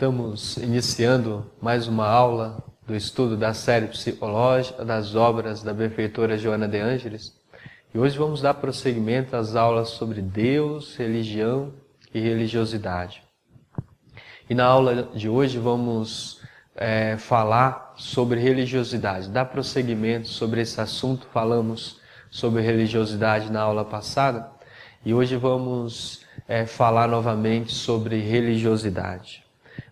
Estamos iniciando mais uma aula do estudo da série psicológica das obras da benfeitora Joana de Ângelis. E hoje vamos dar prosseguimento às aulas sobre Deus, religião e religiosidade. E na aula de hoje vamos falar sobre religiosidade, dar prosseguimento sobre esse assunto. Falamos sobre religiosidade na aula passada e hoje vamos falar novamente sobre religiosidade.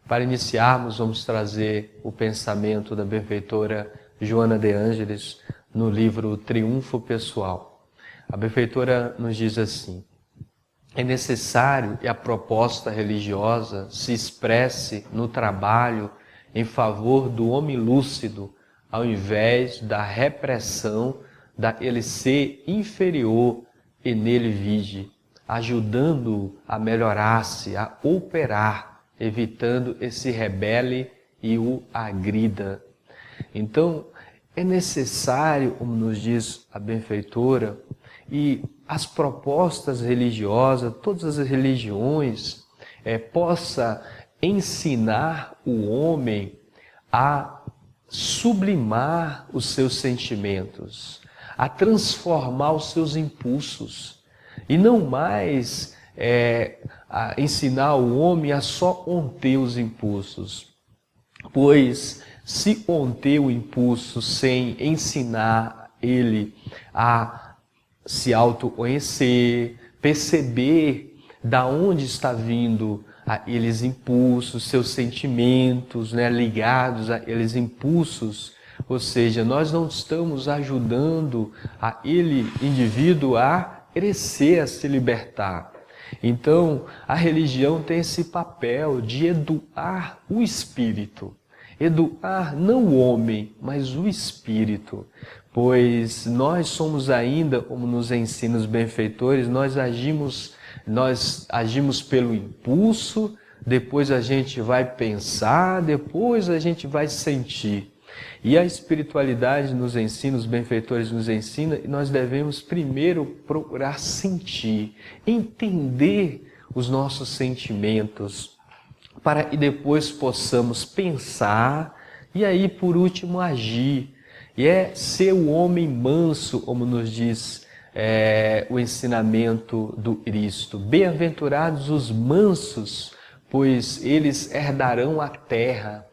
Para iniciarmos, vamos trazer o pensamento da benfeitora Joana de Ângelis no livro Triunfo Pessoal. A benfeitora nos diz assim: é necessário que a proposta religiosa se expresse no trabalho em favor do homem lúcido, ao invés da repressão daquele ser inferior e nele vige, ajudando-o a melhorar-se, a operar, evitando esse rebele e o agrida. Então, é necessário, como nos diz a benfeitora, e as propostas religiosas, todas as religiões, possa ensinar o homem a sublimar os seus sentimentos, a transformar os seus impulsos, e não mais a ensinar o homem a só conter os impulsos. Pois se conter o impulso sem ensinar ele a se autoconhecer, perceber da onde está vindo aqueles impulsos, seus sentimentos, ligados a aqueles impulsos, ou seja, nós não estamos ajudando aquele indivíduo a crescer, a se libertar. Então, a religião tem esse papel de educar o espírito. Educar não o homem, mas o espírito. Pois nós somos ainda, como nos ensinam os benfeitores, nós agimos pelo impulso, depois a gente vai pensar, depois a gente vai sentir. E a espiritualidade nos ensina, os benfeitores nos ensinam, e nós devemos primeiro procurar sentir, entender os nossos sentimentos, para que depois possamos pensar e aí por último agir. E é ser o homem manso, como nos diz o ensinamento do Cristo. Bem-aventurados os mansos, pois eles herdarão a terra.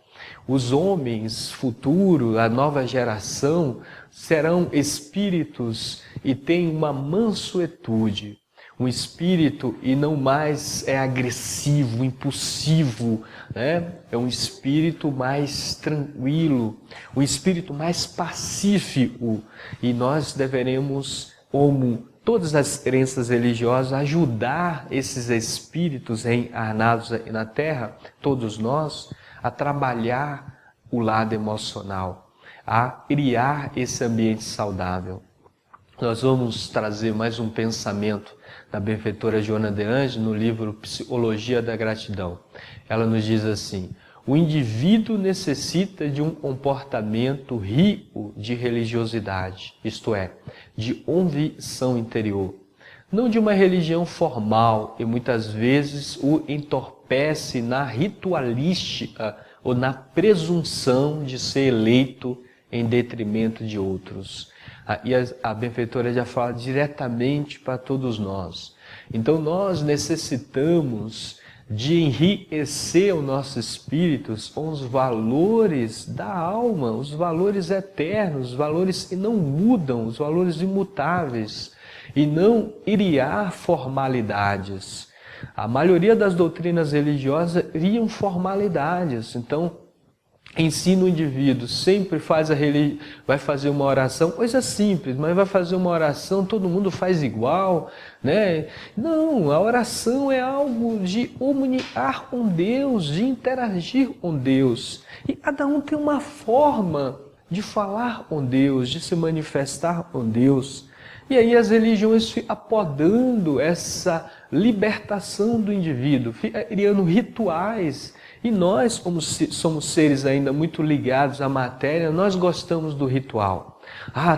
Os homens futuros, a nova geração, serão espíritos e têm uma mansuetude. Um espírito e não mais agressivo, impulsivo, É um espírito mais tranquilo, um espírito mais pacífico. E nós deveremos, como todas as crenças religiosas, ajudar esses espíritos reencarnados aí na Terra, todos nós, a trabalhar o lado emocional, a criar esse ambiente saudável. Nós vamos trazer mais um pensamento da benfeitora Joana de Ângelis no livro Psicologia da Gratidão. Ela nos diz assim: o indivíduo necessita de um comportamento rico de religiosidade, isto é, de convicção interior, não de uma religião formal que muitas vezes o entorpece na ritualística ou na presunção de ser eleito em detrimento de outros. E a benfeitora já fala diretamente para todos nós. Então nós necessitamos de enriquecer o nosso espírito com os valores da alma, os valores eternos, os valores que não mudam, os valores imutáveis, e não criar formalidades. A maioria das doutrinas religiosas criam formalidades. Então, ensina o indivíduo, sempre vai fazer uma oração, coisa simples, mas vai fazer uma oração, todo mundo faz igual, Não, a oração é algo de comunicar com Deus, de interagir com Deus. E cada um tem uma forma de falar com Deus, de se manifestar com Deus. E aí as religiões ficam apodando essa libertação do indivíduo, ficam criando rituais. E nós, como somos seres ainda muito ligados à matéria, nós gostamos do ritual.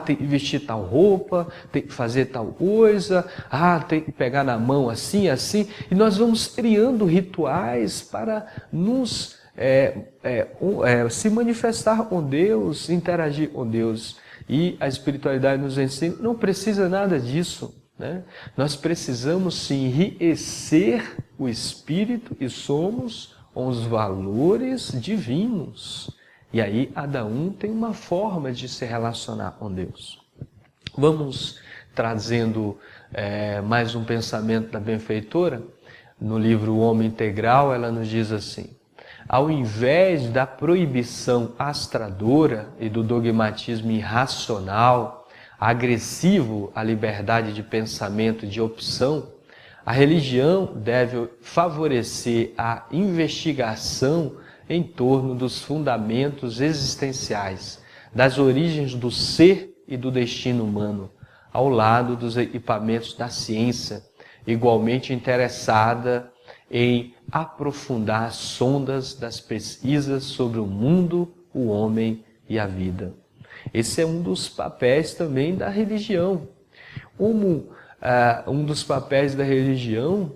Tem que vestir tal roupa, tem que fazer tal coisa, tem que pegar na mão assim, assim. E nós vamos criando rituais para nos se manifestar com Deus, interagir com Deus. E a espiritualidade nos ensina, não precisa nada disso, né? Nós precisamos sim enriquecer o espírito e somos os valores divinos. E aí cada um tem uma forma de se relacionar com Deus. Vamos trazendo mais um pensamento da benfeitora. No livro O Homem Integral, ela nos diz assim: ao invés da proibição astradora e do dogmatismo irracional, agressivo à liberdade de pensamento e de opção, a religião deve favorecer a investigação em torno dos fundamentos existenciais, das origens do ser e do destino humano, ao lado dos equipamentos da ciência, igualmente interessada em aprofundar as sondas das pesquisas sobre o mundo, o homem e a vida. Esse é um dos papéis também da religião. Um dos papéis da religião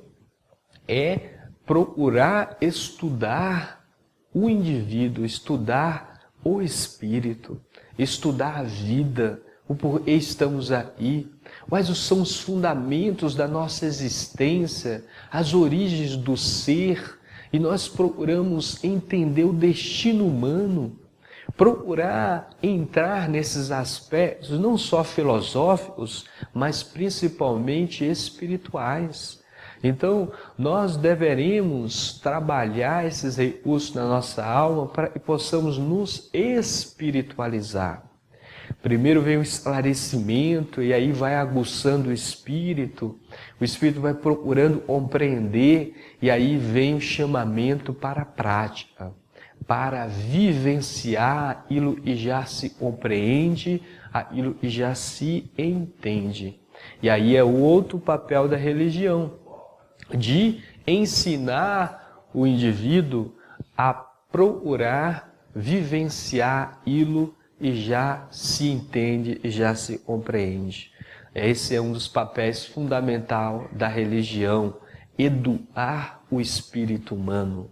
é procurar estudar o indivíduo, estudar o espírito, estudar a vida, o porquê estamos aí, quais são os fundamentos da nossa existência, as origens do ser, e nós procuramos entender o destino humano, procurar entrar nesses aspectos não só filosóficos, mas principalmente espirituais. Então, nós deveremos trabalhar esses recursos na nossa alma para que possamos nos espiritualizar. Primeiro vem o esclarecimento e aí vai aguçando o espírito vai procurando compreender e aí vem o chamamento para a prática, para vivenciar aquilo que já se compreende, aquilo que já se entende. E aí é o outro papel da religião, de ensinar o indivíduo a procurar vivenciar aquilo e já se entende e já se compreende. Esse é um dos papéis fundamentais da religião, educar o espírito humano,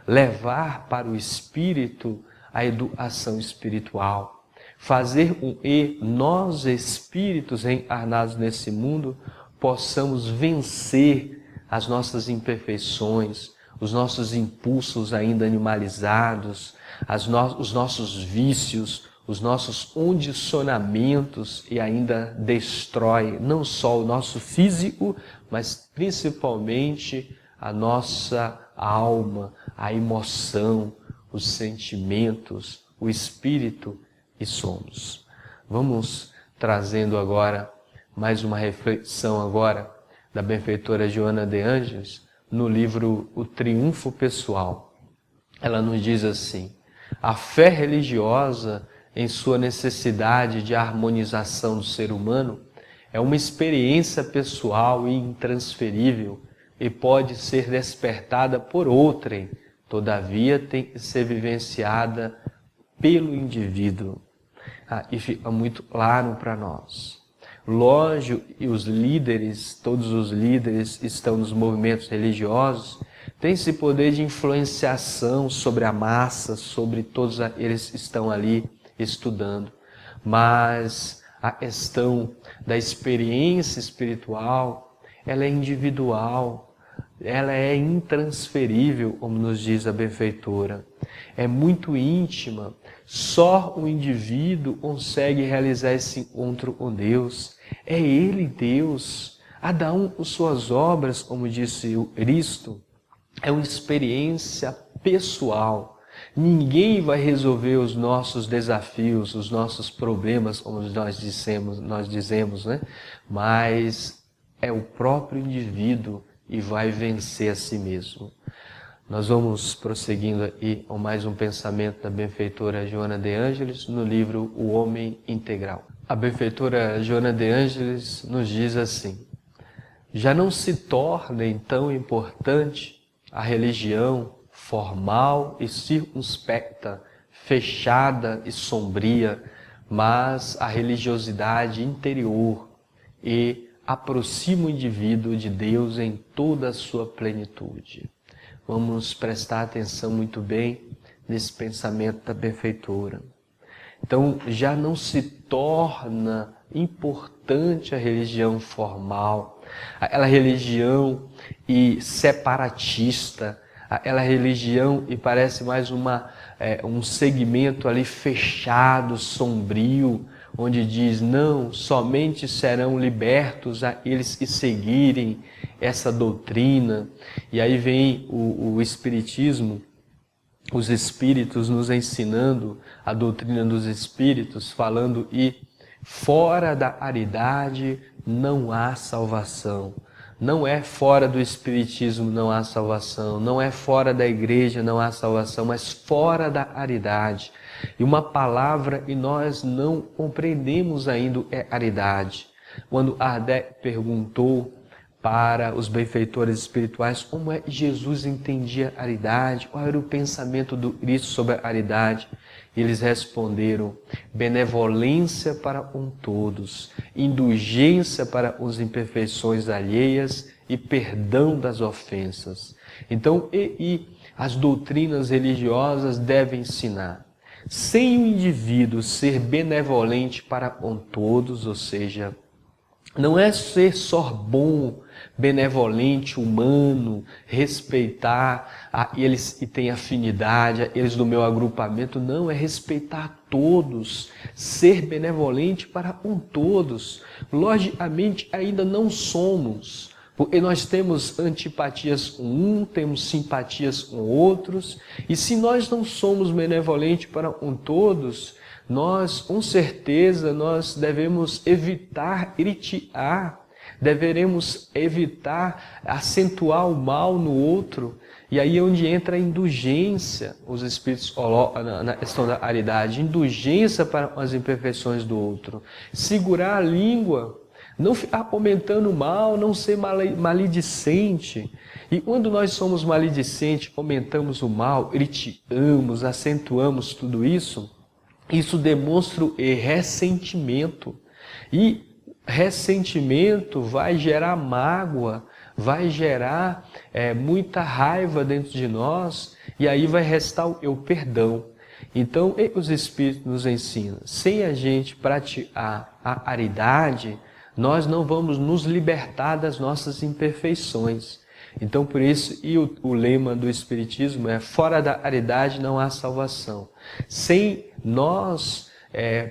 levar para o espírito a educação espiritual, fazer com que nós, espíritos encarnados nesse mundo, possamos vencer as nossas imperfeições, os nossos impulsos ainda animalizados, os nossos vícios, os nossos condicionamentos e ainda destrói não só o nosso físico, mas principalmente a nossa alma, a emoção, os sentimentos, o espírito que somos. Vamos trazendo agora mais uma reflexão agora da benfeitora Joana de Ângeles no livro O Triunfo Pessoal. Ela nos diz assim: a fé religiosa, em sua necessidade de harmonização do ser humano, é uma experiência pessoal e intransferível e pode ser despertada por outrem, todavia tem que ser vivenciada pelo indivíduo. E fica muito claro para nós. Lógico, e os líderes, todos os líderes estão nos movimentos religiosos, têm esse poder de influenciação sobre a massa, sobre todos eles que estão ali estudando, mas a questão da experiência espiritual, ela é individual, ela é intransferível, como nos diz a benfeitora, é muito íntima, só o indivíduo consegue realizar esse encontro com Deus, é Ele Deus, cada um com suas obras, como disse o Cristo, é uma experiência pessoal. Ninguém vai resolver os nossos desafios, os nossos problemas, como nós dizemos, né? Mas é o próprio indivíduo e vai vencer a si mesmo. Nós vamos prosseguindo aqui com mais um pensamento da benfeitora Joana de Ângeles no livro O Homem Integral. A benfeitora Joana de Ângeles nos diz assim: já não se torna então importante a religião formal e circunspecta, fechada e sombria, mas a religiosidade interior e aproxima o indivíduo de Deus em toda a sua plenitude. Vamos prestar atenção muito bem nesse pensamento da benfeitora. Então já não se torna importante a religião formal, aquela religião e separatista, aquela religião e parece mais um segmento ali fechado, sombrio, onde diz, não, somente serão libertos aqueles que seguirem essa doutrina. E aí vem o Espiritismo, os Espíritos nos ensinando a doutrina dos Espíritos, falando e fora da aridade não há salvação. Não é fora do Espiritismo não há salvação, não é fora da igreja não há salvação, mas fora da aridade. E uma palavra e nós não compreendemos ainda é aridade. Quando Kardec perguntou para os benfeitores espirituais como é que Jesus entendia a aridade, qual era o pensamento do Cristo sobre a aridade, eles responderam, benevolência para com todos, indulgência para as imperfeições alheias e perdão das ofensas. Então, as doutrinas religiosas devem ensinar, sem o indivíduo ser benevolente para com todos, ou seja, não é ser só bom, benevolente, humano, respeitar eles que têm afinidade, eles do meu agrupamento. Não, é respeitar todos, ser benevolente para com todos. Logicamente, ainda não somos, porque nós temos antipatias com um, temos simpatias com outros, e se nós não somos benevolentes para com todos, nós, com certeza, nós devemos evitar criticar, deveremos evitar acentuar o mal no outro, e aí é onde entra a indulgência, os Espíritos colocam na questão da aridade, indulgência para as imperfeições do outro, segurar a língua, não ficar comentando mal, não ser maledicente. E quando nós somos maledicentes, comentamos o mal, criticamos, acentuamos tudo isso, isso demonstra ressentimento. E ressentimento vai gerar mágoa, vai gerar muita raiva dentro de nós, e aí vai restar o perdão. Então, os Espíritos nos ensinam, sem a gente praticar a aridade, nós não vamos nos libertar das nossas imperfeições. Então, por isso, o lema do Espiritismo é fora da aridade não há salvação. Sem nós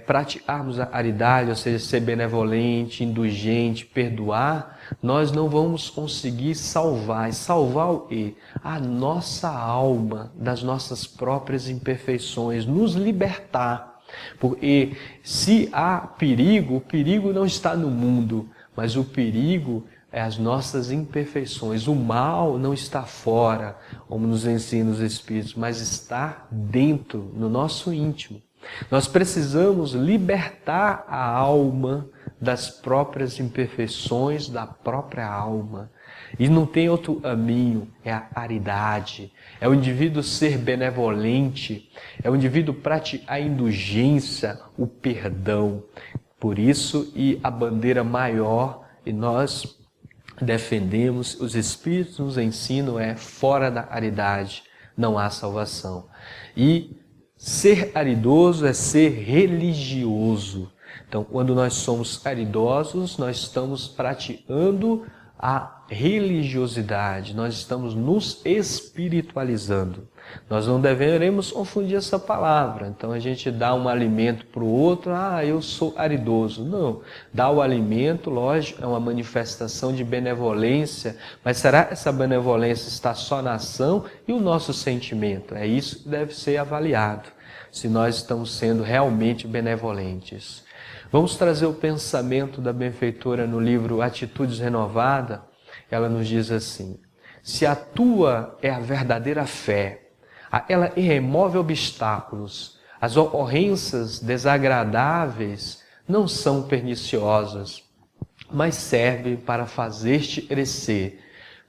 praticarmos a aridade, ou seja, ser benevolente, indulgente, perdoar, nós não vamos conseguir salvar. E salvar o quê? A nossa alma das nossas próprias imperfeições, nos libertar. Porque se há perigo, o perigo não está no mundo, mas o perigo é as nossas imperfeições. O mal não está fora, como nos ensinam os Espíritos, mas está dentro, no nosso íntimo. Nós precisamos libertar a alma das próprias imperfeições da própria alma. E não tem outro caminho, é a caridade, é o indivíduo ser benevolente, é o indivíduo praticar a indulgência, o perdão. Por isso, e a bandeira maior, e nós defendemos, os Espíritos nos ensinam, é fora da caridade não há salvação. E ser caridoso é ser religioso. Então, quando nós somos caridosos, nós estamos praticando a religiosidade, nós estamos nos espiritualizando. Nós não deveremos confundir essa palavra. Então a gente dá um alimento para o outro, eu sou caridoso. Não, dar o alimento, lógico, é uma manifestação de benevolência, mas será que essa benevolência está só na ação e o nosso sentimento? É isso que deve ser avaliado, se nós estamos sendo realmente benevolentes. Vamos trazer o pensamento da benfeitora no livro Atitudes Renovadas. Ela nos diz assim: se a tua é a verdadeira fé, ela remove obstáculos, as ocorrências desagradáveis não são perniciosas, mas servem para fazer-te crescer,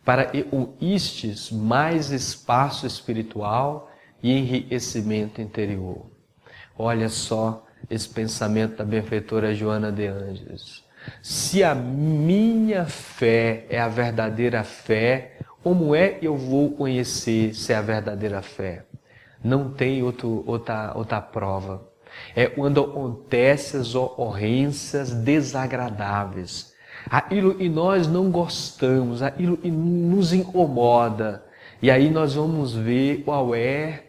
para que uístes mais espaço espiritual e enriquecimento interior. Olha só esse pensamento da benfeitora Joana de Ângeles. Se a minha fé é a verdadeira fé, como é que eu vou conhecer se é a verdadeira fé? Não tem outra prova. É quando acontecem as ocorrências desagradáveis. Aquilo que nós não gostamos, aquilo que nos incomoda. E aí nós vamos ver qual é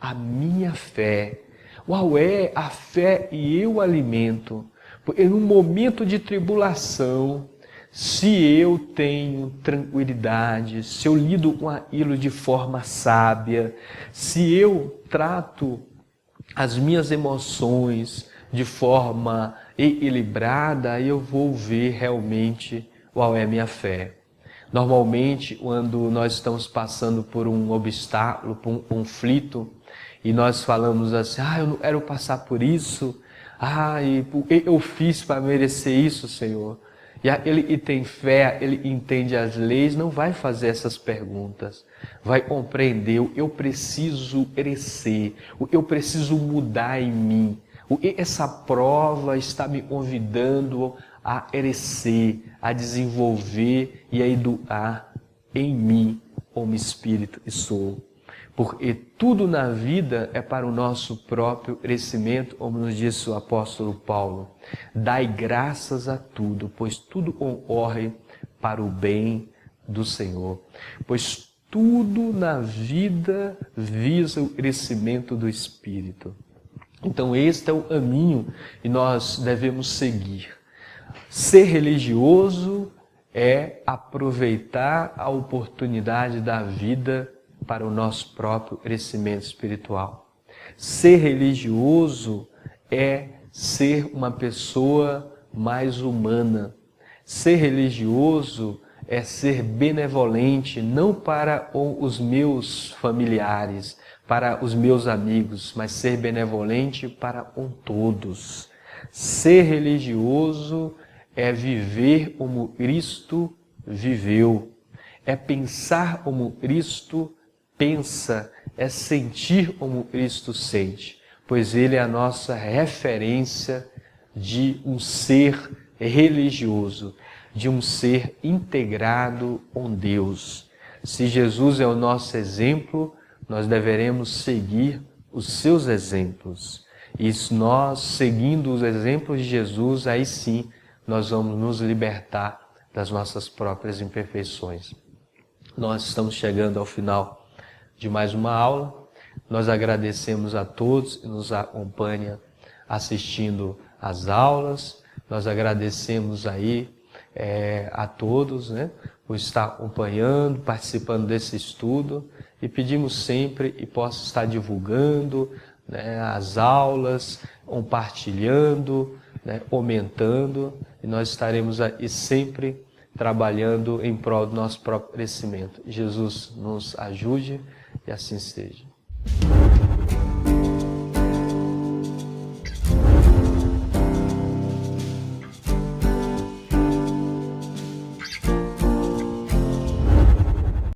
a minha fé. Qual é a fé que eu alimento? Porque num momento de tribulação, se eu tenho tranquilidade, se eu lido com aquilo de forma sábia, se eu trato as minhas emoções de forma equilibrada, eu vou ver realmente qual é a minha fé. Normalmente, quando nós estamos passando por um obstáculo, por um conflito, e nós falamos assim, eu não quero passar por isso, e por que eu fiz para merecer isso, Senhor? E aquele que tem fé, ele entende as leis, não vai fazer essas perguntas. Vai compreender, eu preciso crescer, eu preciso mudar em mim. Essa prova está me convidando a crescer, a desenvolver e a educar em mim como espírito que sou. Porque tudo na vida é para o nosso próprio crescimento, como nos disse o apóstolo Paulo. Dai graças a tudo, pois tudo concorre para o bem do Senhor. Pois tudo na vida visa o crescimento do Espírito. Então este é o caminho que nós devemos seguir. Ser religioso é aproveitar a oportunidade da vida para o nosso próprio crescimento espiritual. Ser religioso é ser uma pessoa mais humana. Ser religioso é ser benevolente, não para os meus familiares, para os meus amigos, mas ser benevolente para com todos. Ser religioso é viver como Cristo viveu, é pensar como Cristo pensa, é sentir como Cristo sente, pois Ele é a nossa referência de um ser religioso, de um ser integrado com Deus. Se Jesus é o nosso exemplo, nós deveremos seguir os seus exemplos. E nós, seguindo os exemplos de Jesus, aí sim nós vamos nos libertar das nossas próprias imperfeições. Nós estamos chegando ao final de mais uma aula. Nós agradecemos a todos que nos acompanham assistindo às aulas. Nós agradecemos aí a todos, por estar acompanhando, participando desse estudo, e pedimos sempre que possa estar divulgando as aulas, compartilhando, comentando, e nós estaremos aí sempre trabalhando em prol do nosso próprio crescimento. Jesus nos ajude e assim seja.